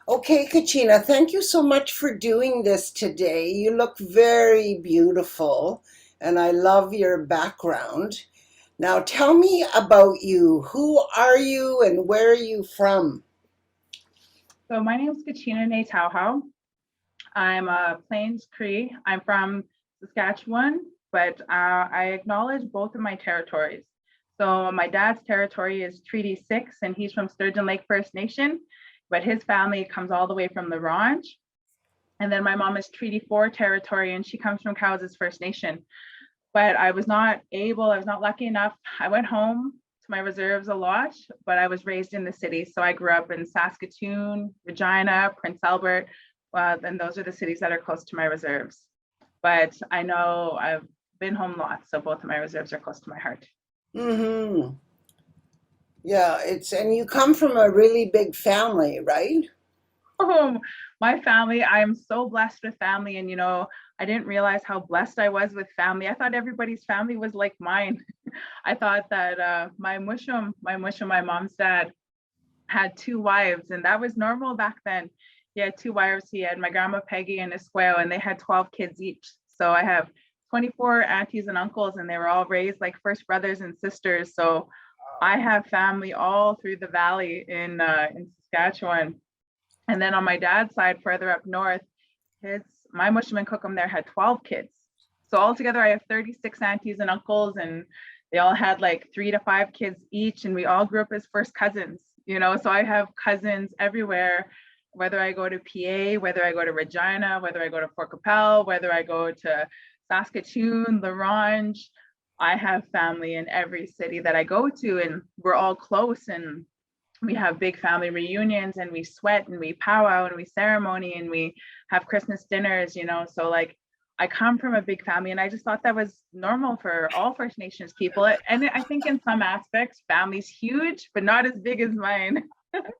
Okay, Kacheena, thank you so much for doing this today. You look very beautiful, and I love your background. Now, tell me about you. Who are you and where are you from? So my name is Kacheena Nayhowtow. I'm a Plains Cree. I'm from Saskatchewan, but I acknowledge both of my territories. So my dad's territory is Treaty 6, and he's from Sturgeon Lake First Nation, but his family comes all the way from the Range. And then my mom is Treaty 4 territory, and she comes from Cowes First Nation. But I was not lucky enough. I went home to my reserves a lot, but I was raised in the city. So I grew up in Saskatoon, Regina, Prince Albert, and those are the cities that are close to my reserves. But I know I've been home lots, so both of my reserves are close to my heart. Mm-hmm. Yeah, and you come from a really big family, right? Oh, my family, I am so blessed with family. And, I didn't realize how blessed I was with family. I thought everybody's family was like mine. I thought that my mom's dad, had two wives, and that was normal back then. He had two wives. He had my grandma Peggy and Esqueo, and they had 12 kids each. So I have 24 aunties and uncles, and they were all raised like first brothers and sisters. So I have family all through the valley in Saskatchewan. And then on my dad's side, further up north, his my Mushman Cookham there had 12 kids. So altogether, I have 36 aunties and uncles, and they all had like 3 to 5 kids each, and we all grew up as first cousins. So I have cousins everywhere. Whether I go to PA, whether I go to Regina, whether I go to Fort Capel, whether I go to Saskatoon, La Ronge, I have family in every city that I go to, and we're all close. And we have big family reunions, and we sweat and we powwow and we ceremony and we have Christmas dinners. So like I come from a big family, and I just thought that was normal for all First Nations people. And I think in some aspects, family's huge, but not as big as mine.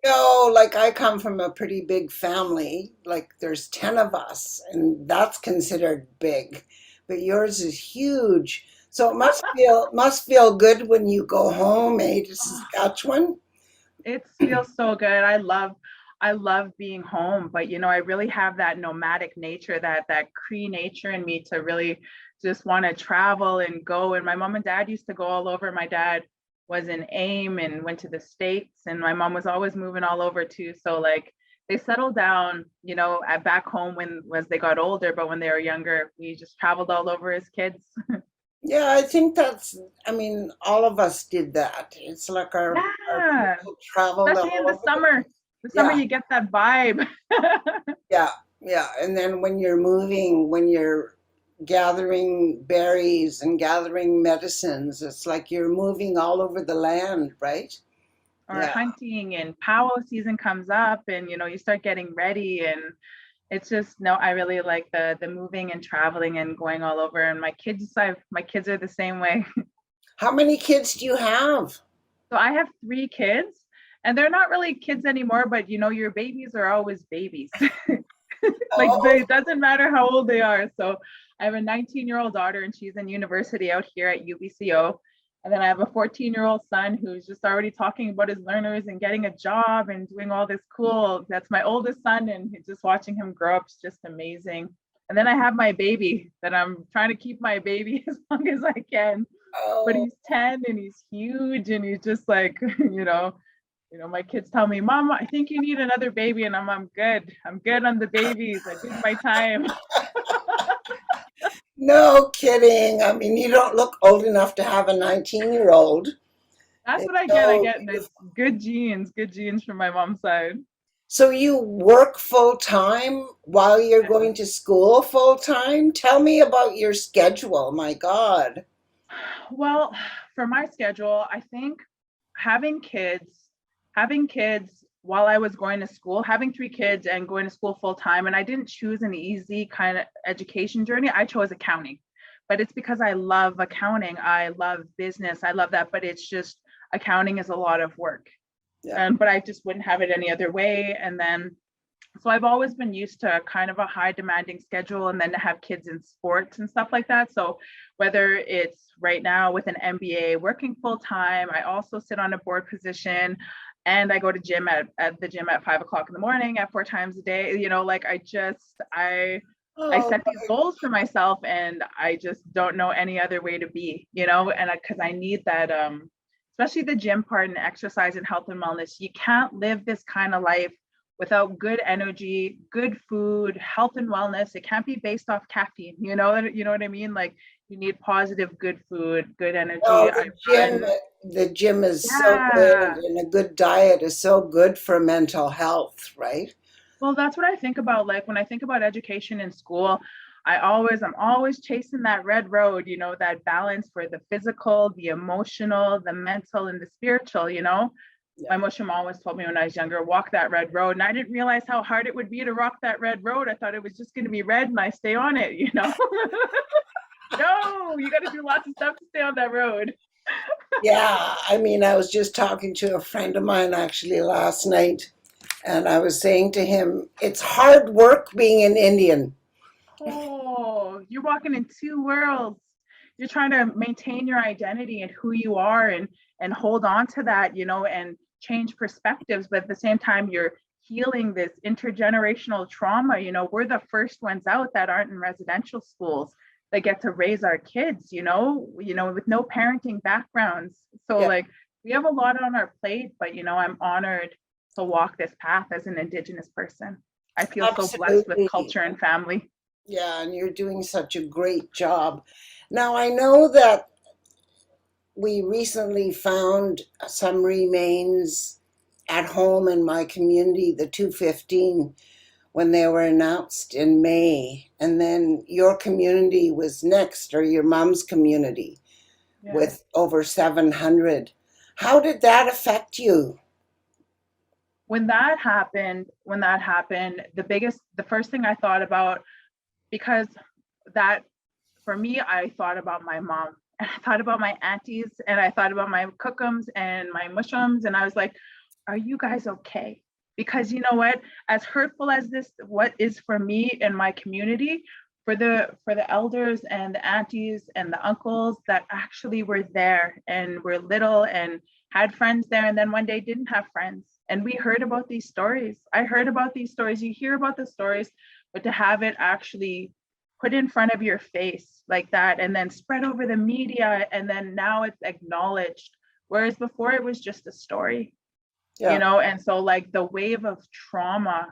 No, like I come from a pretty big family. Like there's 10 of us, and that's considered big. But yours is huge. So it must feel good when you go home, to Saskatchewan. It feels so good. I love being home, but I really have that nomadic nature, that Cree nature in me to really just want to travel and go. And my mom and dad used to go all over. My dad was in AIM and went to the States, and my mom was always moving all over too. So like they settled down, at back home when as they got older, but when they were younger, we just traveled all over as kids. Yeah, I think I mean, all of us did that. It's like our Yeah, people traveled especially in all the over the summer. place. The summer Yeah, you get that vibe. yeah, yeah. And then when you're moving, when you're gathering berries and gathering medicines, it's like you're moving all over the land, right? Or Yeah. hunting, and powwow season comes up, and you start getting ready, and it's just no, I really like the moving and traveling and going all over. And my kids are the same way. How many kids do you have? So I have 3 kids, and they're not really kids anymore, but your babies are always babies. Like Oh, it doesn't matter how old they are. So I have a 19-year-old daughter, and she's in university out here at UBCO. And then I have a 14-year-old son who's just already talking about his learners and getting a job and doing all this cool. That's my oldest son, and just watching him grow up is just amazing. And then I have my baby that I'm trying to keep my baby as long as I can. But oh. he's 10 and he's huge, and he's just like, my kids tell me, Mom, I think you need another baby. And I'm good. I'm good on the babies. I did my time. No kidding. I mean, you don't look old enough to have a 19-year-old. That's what It's I get. I so get it's beautiful. good genes from my mom's side. So you work full time while you're going to school full time? Tell me about your schedule. My God. Well, for my schedule, I think having kids, having kids while I was going to school, having 3 kids and going to school full time, and I didn't choose an easy kind of education journey. I chose accounting, but it's because I love accounting. I love business. I love that, but it's just accounting is a lot of work. Yeah. But I just wouldn't have it any other way. And then so I've always been used to kind of a high demanding schedule, and then to have kids in sports and stuff like that. So whether it's right now with an MBA working full time, I also sit on a board position, and I go to gym at the gym at 5 o'clock in the morning at 4 times a day. Like I Oh, set these goals for myself, and I just don't know any other way to be, and because I need that, especially the gym part and exercise and health and wellness. You can't live this kind of life without good energy, good food, health and wellness. It can't be based off caffeine. You know what I mean? Like you need positive, good food, good energy. no, I gym, run. the gym is so good, Yeah. and a good diet is so good for mental health, right? Well, that's what I think about. Like when I think about education in school, I'm always chasing that red road, that balance for the physical, the emotional, the mental, and the spiritual. Yeah. My mushroom always told me when I was younger, walk that red road. And I didn't realize how hard it would be to rock that red road. I thought it was just going to be red and I stay on it. No, you got to do lots of stuff to stay on that road. Yeah, I mean, I was just talking to a friend of mine actually last night, and I was saying to him, it's hard work being an Indian. Oh, you're walking in two worlds. You're trying to maintain your identity and who you are, and hold on to that, and change perspectives, but at the same time you're healing this intergenerational trauma. We're the first ones out that aren't in residential schools that get to raise our kids, with no parenting backgrounds. So Yeah, like we have a lot on our plate, but I'm honored to walk this path as an Indigenous person. I feel so blessed with absolutely. culture and family. Yeah, and you're doing such a great job. Now, I know that we recently found some remains at home in my community, the 215, when they were announced in May. And then your community was next, or your mom's community, Yeah. with over 700. How did that affect you? When that happened, the first thing I thought about, because that for me, I thought about my mom and I thought about my aunties and I thought about my cookums and my mushums. And I was like, are you guys okay? Because you know what, as hurtful as this, what is for me and my community, for the elders and the aunties and the uncles that actually were there and were little and had friends there and then one day didn't have friends. And we heard about these stories. I heard about these stories. You hear about the stories, but to have it actually put in front of your face like that and then spread over the media and then now it's acknowledged, whereas before it was just a story. Yeah. And so like the wave of trauma,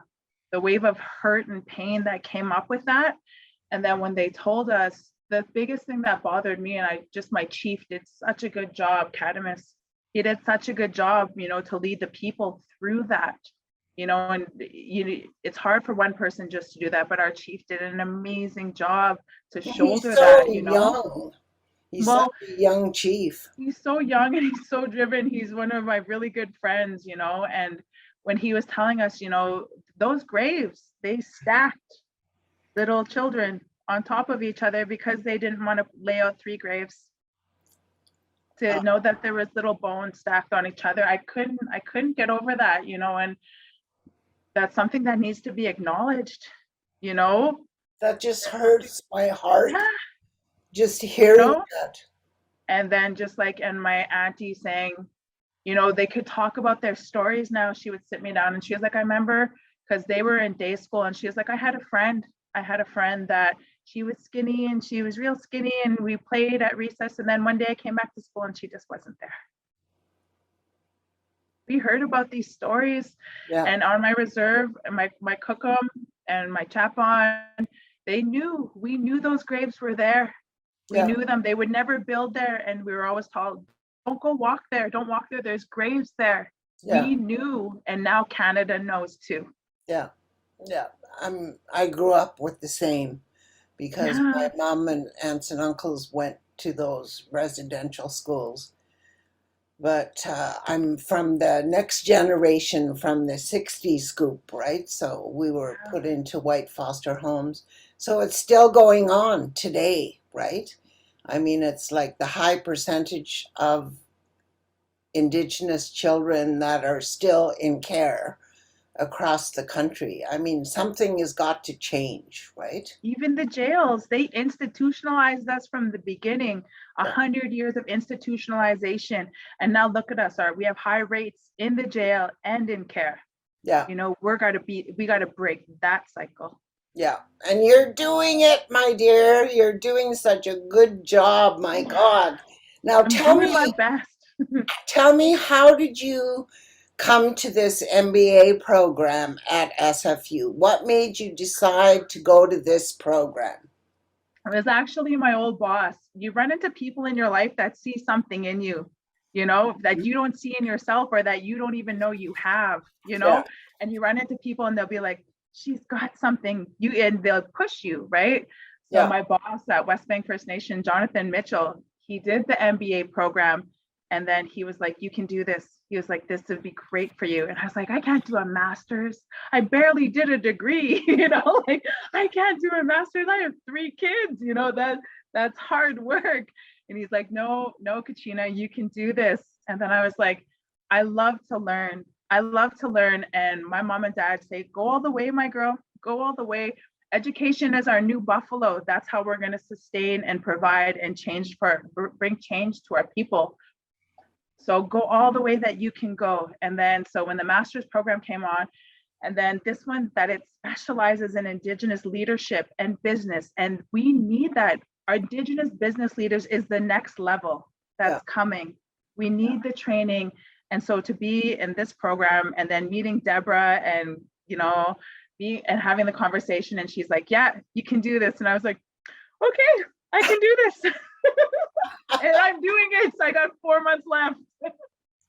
the wave of hurt and pain that came up with that, and then when they told us, the biggest thing that bothered me, and my chief did such a good job, Cadamus, he did such a good job, to lead the people through that. And it's hard for one person just to do that, but our chief did an amazing job to He's shoulder so that. young. He's such Well, a young chief. he's so young and he's so driven. He's one of my really good friends. And when he was telling us, those graves, they stacked little children on top of each other because they didn't want to lay out three graves, to Uh, know that there was little bones stacked on each other. I couldn't get over that. And that's something that needs to be acknowledged, you know. that just That's something, hurts my heart, yeah, just you hearing know. that. And then just like, and my auntie saying, they could talk about their stories now. She would sit me down and she was like, I remember, because they were in day school, and she was like, I had a friend that she was skinny and she was real skinny and we played at recess. And then one day I came back to school and she just wasn't there. We heard about these stories, Yeah, and on my reserve, my cookum and my chapon, we knew those graves were there. We yeah, knew them. They would never build there. And we were always told, don't go walk there. Don't walk there. There's graves there. yeah, We knew. And now Canada knows too. yeah, yeah. I grew up with the same because my Yeah. mom and aunts and uncles went to those residential schools. But I'm from the next generation from the 60s scoop, right? So we were Yeah. put into white foster homes. So it's still going on today, right? I mean, it's like the high percentage of Indigenous children that are still in care across the country. I mean, something has got to change, right? Even the jails, they institutionalized us from the beginning. A Yeah. 100 years of institutionalization, and now look at us. We have high rates in the jail and in care. Yeah. We got to break that cycle. Yeah. And you're doing it, my dear. You're doing such a good job, my God. Now I'm doing my best. tell me, how did you come to this MBA program at SFU? What made you decide to go to this program? It was actually my old boss. You run into people in your life that see something in you, that you don't see in yourself or that you don't even know you have, Yeah. and you run into people and they'll be like, she's got something, and they'll push you, right? So Yeah. my boss at West Bank First Nation, Jonathan Mitchell, he did the MBA program, and then he was like, you can do this. He was like, this would be great for you. And I was like, I can't do a master's. I barely did a degree, like I can't do a master's. I have 3 kids, that's hard work. And he's like, no, no, Kacheena, you can do this. And then I was like, I love to learn. I love to learn. And my mom and dad say, go all the way, my girl, go all the way. Education is our new buffalo. That's how we're going to sustain and provide and bring change to our people. So go all the way that you can go. And then, so when the master's program came on, and then this one that it specializes in Indigenous leadership and business. And we need that. Our Indigenous business leaders is the next level Yeah. that's coming. We need the training. And so to be in this program and then meeting Deborah and, and having the conversation, and she's like, yeah, you can do this. And I was like, okay, I can do this. And I'm doing it. So I got 4 months left.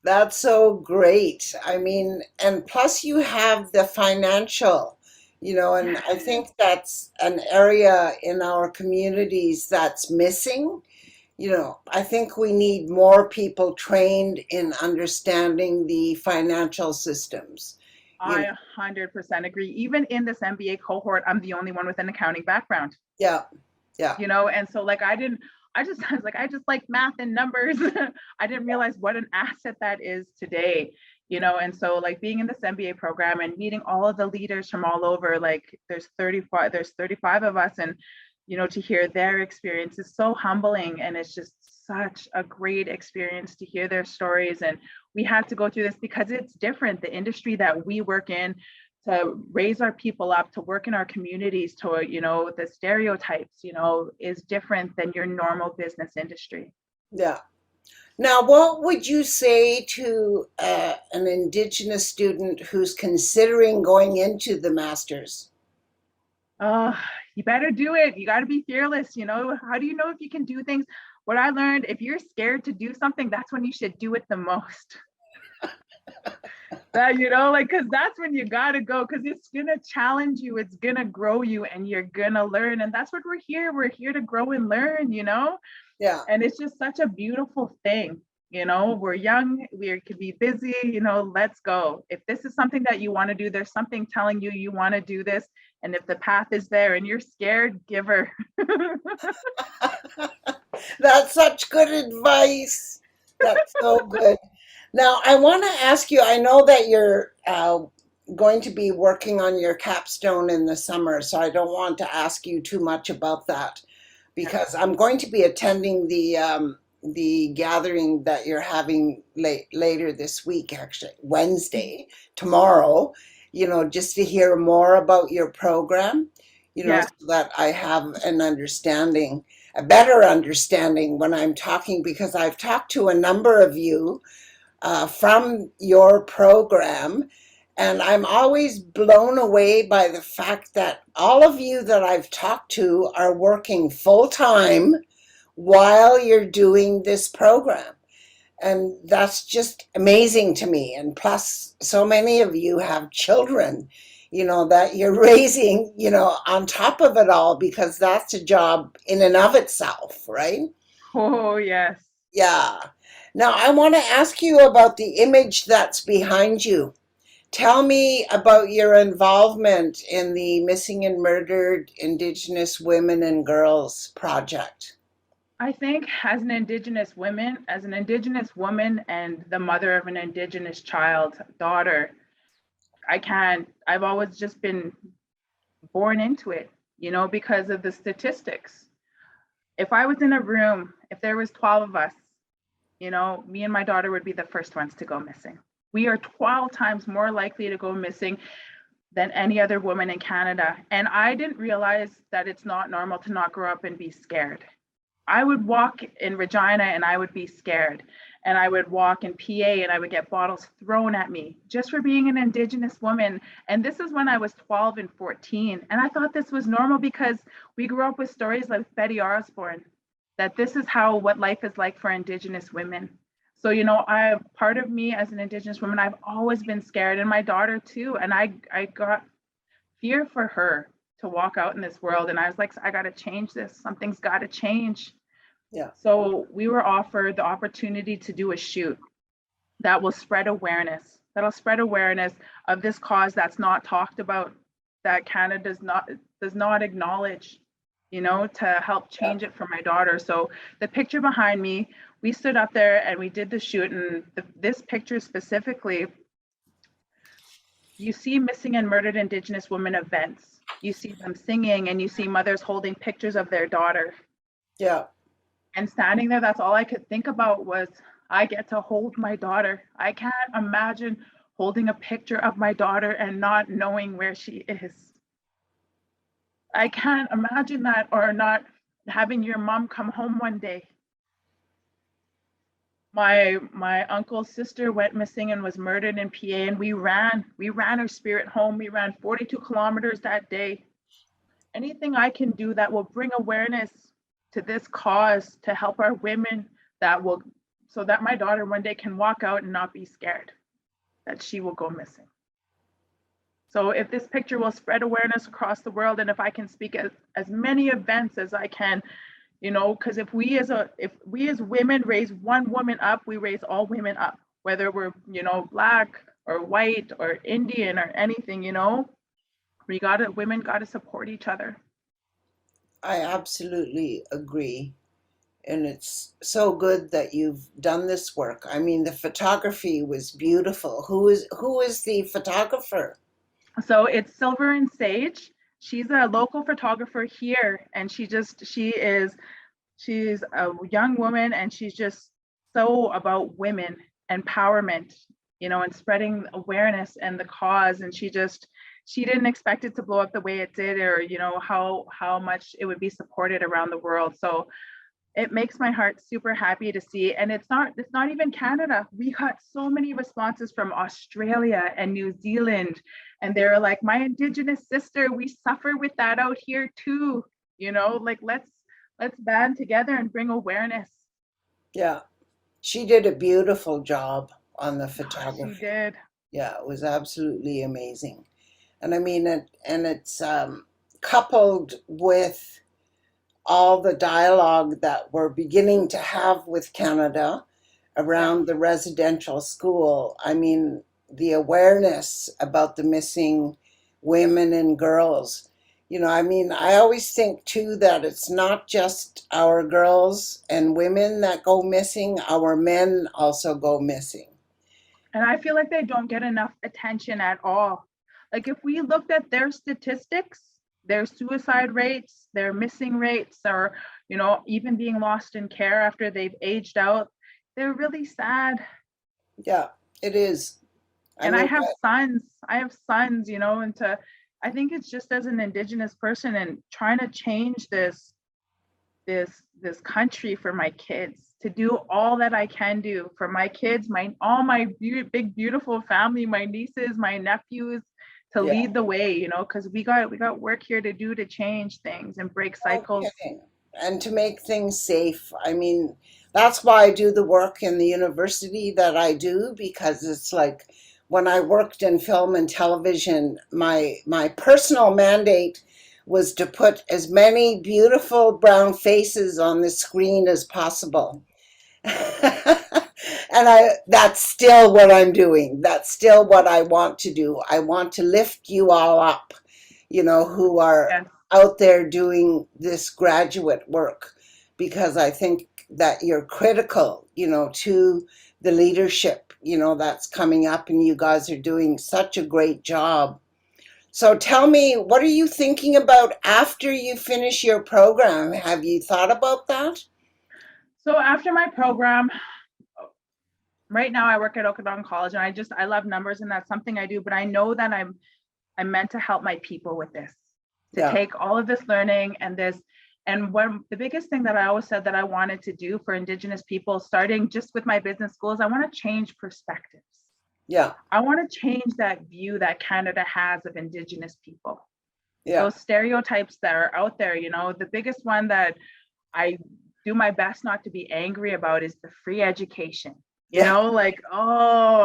That's so great. I mean, and plus you have the financial, and I think that's an area in our communities that's missing. I think we need more people trained in understanding the financial systems. I 100% agree. Even in this MBA cohort, I'm the only one with an accounting background. Yeah, yeah, And so like I was like, I just like math and numbers. I didn't realize what an asset that is today, and so like being in this MBA program and meeting all of the leaders from all over, like there's 35 of us, and to hear their experience is so humbling, and it's just such a great experience to hear their stories. And we had to go through this because it's different. The industry that we work in, to raise our people up, to work in our communities, to, the stereotypes, is different than your normal business industry. yeah. Now, what would you say to an Indigenous student who's considering going into the masters? Oh, you better do it. You got to be fearless. How do you know if you can do things? What I learned, if you're scared to do something, that's when you should do it the most. That, like, because that's when you got to go, because it's going to challenge you, it's going to grow you, and you're going to learn. And that's what we're here to grow and learn. Yeah. And it's just such a beautiful thing. We're young, we could be busy, let's go. If this is something that you want to do, there's something telling you want to do this. And if the path is there and you're scared, give her. That's such good advice. That's so good. Now, I want to ask you, I know that you're going to be working on your capstone in the summer, so I don't want to ask you too much about that because I'm going to be attending the gathering that you're having later this week, actually, Wednesday, tomorrow, just to hear more about your program, Yeah. so that I have an understanding, a better understanding when I'm talking, because I've talked to a number of you from your program. And I'm always blown away by the fact that all of you that I've talked to are working full time while you're doing this program. And that's just amazing to me. And plus, so many of you have children, that you're raising, on top of it all, because that's a job in and of itself, right? Oh, yes. Yeah. Now, I want to ask you about the image that's behind you. Tell me about your involvement in the Missing and Murdered Indigenous Women and Girls project. I think as an Indigenous woman and the mother of an Indigenous child, daughter, I can't, I've always just been born into it, because of the statistics. If I was in a room, if there was 12 of us, me and my daughter would be the first ones to go missing. We are 12 times more likely to go missing than any other woman in Canada. And I didn't realize that it's not normal to not grow up and be scared. I would walk in Regina and I would be scared. And I would walk in PA and I would get bottles thrown at me just for being an Indigenous woman. And this is when I was 12 and 14. And I thought this was normal because we grew up with stories like Betty Osborne, that this is how what life is like for Indigenous women. So, I part of me as an Indigenous woman, I've always been scared, and my daughter too. And I got fear for her to walk out in this world. And I was like, I got to change this. Something's got to change. Yeah. So we were offered the opportunity to do a shoot that will spread awareness, of this cause that's not talked about, that Canada does not acknowledge, to help change it for my daughter. So the picture behind me, we stood up there and we did the shoot, and this picture specifically, you see missing and murdered Indigenous women events. You see them singing and you see mothers holding pictures of their daughter. Yeah. And standing there, that's all I could think about was, I get to hold my daughter. I can't imagine holding a picture of my daughter and not knowing where she is. I can't imagine that, or not having your mom come home one day. My uncle's sister went missing and was murdered in PA, and we ran her spirit home. We ran 42 kilometers that day. Anything I can do that will bring awareness to this cause, to help our women, so that my daughter one day can walk out and not be scared that she will go missing. So if this picture will spread awareness across the world, and if I can speak at as many events as I can, because if we as women raise one woman up, we raise all women up, whether we're, Black or white or Indian or anything, women gotta support each other. I absolutely agree. And it's so good that you've done this work. I mean, the photography was beautiful. Who is the photographer? So it's Silver and Sage. She's a local photographer here, and she's a young woman, and she's just so about women empowerment, and spreading awareness and the cause. And she didn't expect it to blow up the way it did, or how much it would be supported around the world. So it makes my heart super happy to see. And it's not even Canada. We got so many responses from Australia and New Zealand, and they're like, my Indigenous sister, we suffer with that out here too. Like, let's band together and bring awareness. Yeah. She did a beautiful job on the She photography. did. Yeah, it was absolutely amazing. And I mean, it's coupled with all the dialogue that we're beginning to have with Canada Yeah. around the residential school. I mean, the awareness about the missing women and girls. I mean, I always think too that it's not just our girls and women that go missing, our men also go missing. And I feel like they don't get enough attention at all. Like, if we looked at their statistics, their suicide rates, their missing rates, or, even being lost in care after they've aged out, they're really sad. Yeah, it is. I And I mean, have sons. And I think it's just as an Indigenous person and trying to change this country for my kids, to do all that I can do for my kids, all my big beautiful family, my nieces, my nephews, to yeah, lead the way, because we got work here to do, to change things and break no cycles. kidding. And to make things safe. I mean, that's why I do the work in the university that I do, because it's like when I worked in film and television, my personal mandate was to put as many beautiful brown faces on the screen as possible. And that's still what I'm doing. That's still what I want to do. I want to lift you all up, who are Yes. out there doing this graduate work, because I think that you're critical, to the leadership, that's coming up, and you guys are doing such a great job. So tell me, what are you thinking about after you finish your program? Have you thought about that? So after my program, right now I work at Okanagan College, and I love numbers, and that's something I do, but I know that I'm meant to help my people with this, to Yeah, take all of this learning and this. And one the biggest thing that I always said that I wanted to do for Indigenous people, starting just with my business schools, I want to change perspectives. yeah, I want to change that view that Canada has of Indigenous people. yeah, Those stereotypes that are out there, the biggest one that I do my best not to be angry about is the free education. yeah, Like, oh,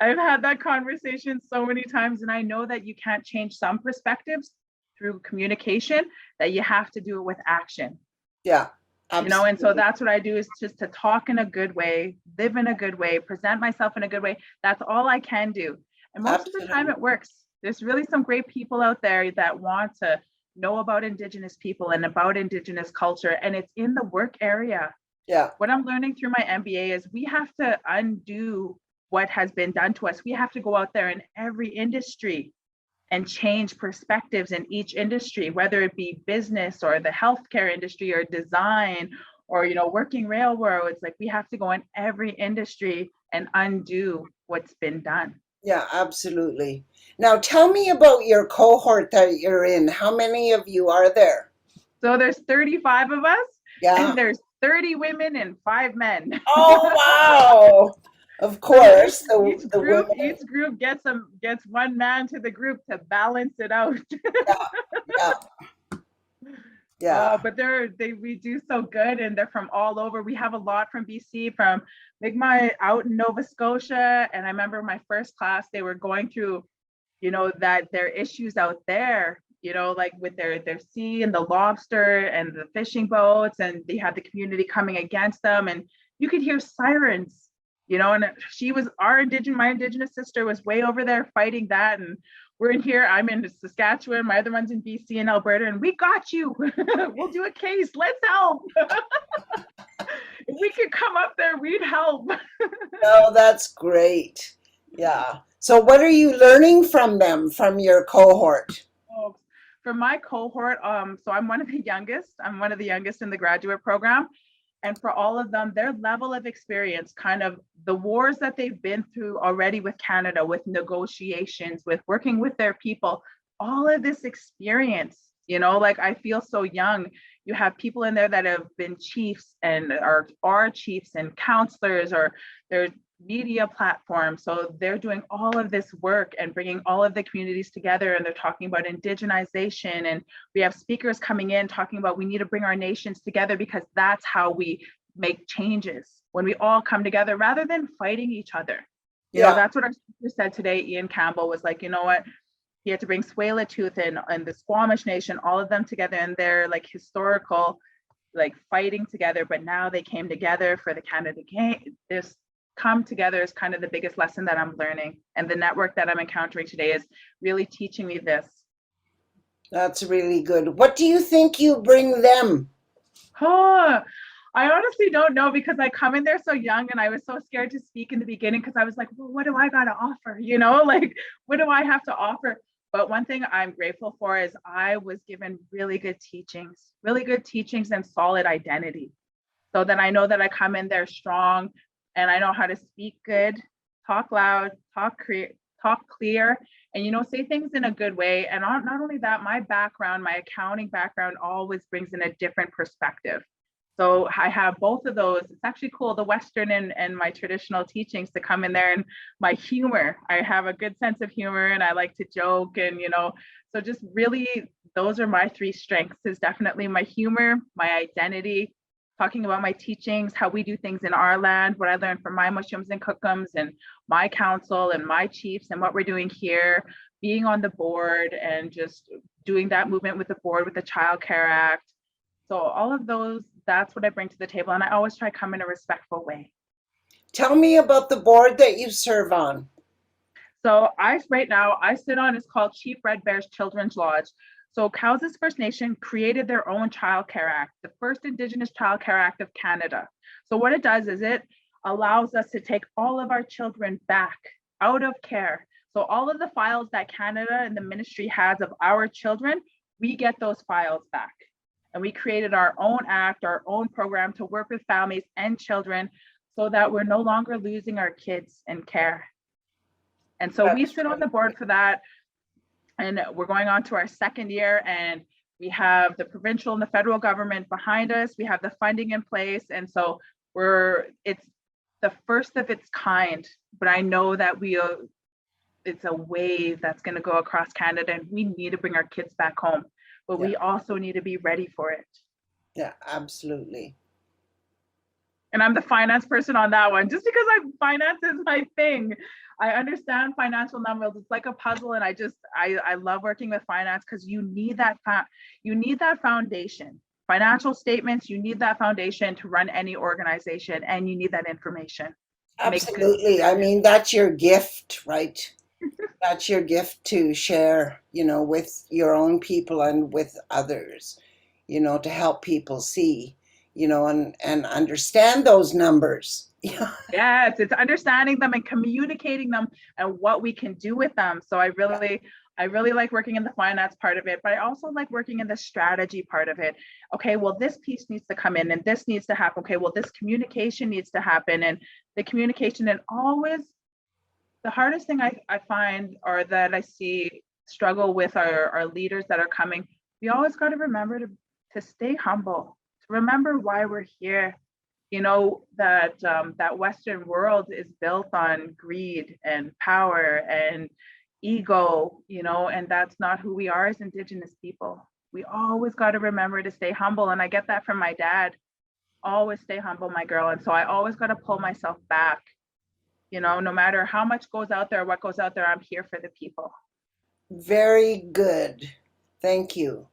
I've had that conversation so many times, and I know that you can't change some perspectives through communication, that you have to do it with action. yeah, And so absolutely. that's what I do, is just to talk in a good way, live in a good way, present myself in a good way. That's all I can do. And most of the time Absolutely. it works. There's really some great people out there that want to know about Indigenous people and about Indigenous culture. And it's in the work area. Yeah, What I'm learning through my MBA is we have to undo what has been done to us. We have to go out there in every industry and change perspectives in each industry, whether it be business or the healthcare industry or design or working railroads. Like, we have to go in every industry and undo what's been done. yeah, absolutely. Now tell me about your cohort that you're in. How many of you are there? So there's 35 of us, Yeah. and there's 30 women and 5 men. Oh, wow. Of So course, the each women. group gets one man to the group to balance it out. Yeah, yeah, yeah, But we do so good, and they're from all over. We have a lot from BC, from Mi'kmaq out in Nova Scotia. And I remember my first class, they were going through, that their issues out there, like with their sea and the lobster and the fishing boats, and they had the community coming against them, and you could hear sirens, and my Indigenous sister was way over there fighting that, and we're in here. I'm in Saskatchewan. My other one's in BC and Alberta, and we got you. We'll do a case. Let's help. If we could come up there, we'd help. no, that's great. Yeah. So, what are you learning from them, from your cohort? For my cohort, so I'm one of the youngest. I'm one of the youngest in the graduate program. And for all of them, their level of experience, kind of the wars that they've been through already with Canada, with negotiations, with working with their people, all of this experience, like, I feel so young. You have people in there that have been chiefs and are chiefs and counselors, or they're media platforms. So they're doing all of this work and bringing all of the communities together, and they're talking about indigenization. And we have speakers coming in talking about we need to bring our nations together, because that's how we make changes, when we all come together rather than fighting each other. Yeah, That's what our speaker said today. Ian Campbell was like, what? He had to bring Tsleil-Waututh and the Squamish Nation, all of them together in their like historical, like fighting together, but now they came together for the Canada game. This come together is kind of the biggest lesson that I'm learning. And the network that I'm encountering today is really teaching me this. that's really good. What do you think you bring them? Oh, I honestly don't know, because I come in there so young, and I was so scared to speak in the beginning, because I was like, well, what do I got to offer? Like, what do I have to offer? But one thing I'm grateful for is I was given really good teachings and solid identity, so that I know that I come in there strong, and I know how to speak good, talk loud, talk clear, and say things in a good way. And not only that, my background, my accounting background, always brings in a different perspective. So I have both of those. It's actually cool, the Western and my traditional teachings, to come in there, and my humor. I have a good sense of humor, and I like to joke, and so just really, those are my three strengths, is definitely my humor, my identity, talking about my teachings, how we do things in our land, what I learned from my Mushums and Cookums and my council and my chiefs, and what we're doing here, being on the board, and just doing that movement with the board with the Child Care Act. So all of those, that's what I bring to the table. And I always try to come in a respectful way. Tell me about the board that you serve on. So right now I sit on, it's called Chief Red Bear's Children's Lodge. So Cowes First Nation created their own Child Care Act, the first Indigenous Child Care Act of Canada. So what it does is it allows us to take all of our children back out of care. So all of the files that Canada and the ministry has of our children, we get those files back. And we created our own act, our own program to work with families and children so that we're no longer losing our kids in care. And so we That's sit on the wonderful. board for that. And we're going on to our second year, and we have the provincial and the federal government behind us. We have the funding in place. And so it's the first of its kind, but I know that it's a wave that's going to go across Canada, and we need to bring our kids back home, but Yeah, we also need to be ready for it. yeah, absolutely. And I'm the finance person on that one, just because finance is my thing. I understand financial numbers. It's like a puzzle, and I love working with finance because you need that foundation. Financial statements, you need that foundation to run any organization, and you need that information to make good Absolutely. I decisions. mean, that's your gift, right? That's your gift to share, with your own people and with others, to help people see, and understand those numbers. Yeah. Yes, it's understanding them and communicating them and what we can do with them. So I really like working in the finance part of it, but I also like working in the strategy part of it. Okay, well, this piece needs to come in and this needs to happen. Okay, well, this communication needs to happen, and the communication, and always the hardest thing I find, or that I see struggle with our leaders that are coming, we always got to remember to stay humble, to remember why we're here. That Western world is built on greed and power and ego, and that's not who we are as Indigenous people. We always got to remember to stay humble. And I get that from my dad. Always stay humble, my girl. And so I always got to pull myself back. No matter how much goes out there, what goes out there, I'm here for the people. Very good. Thank you.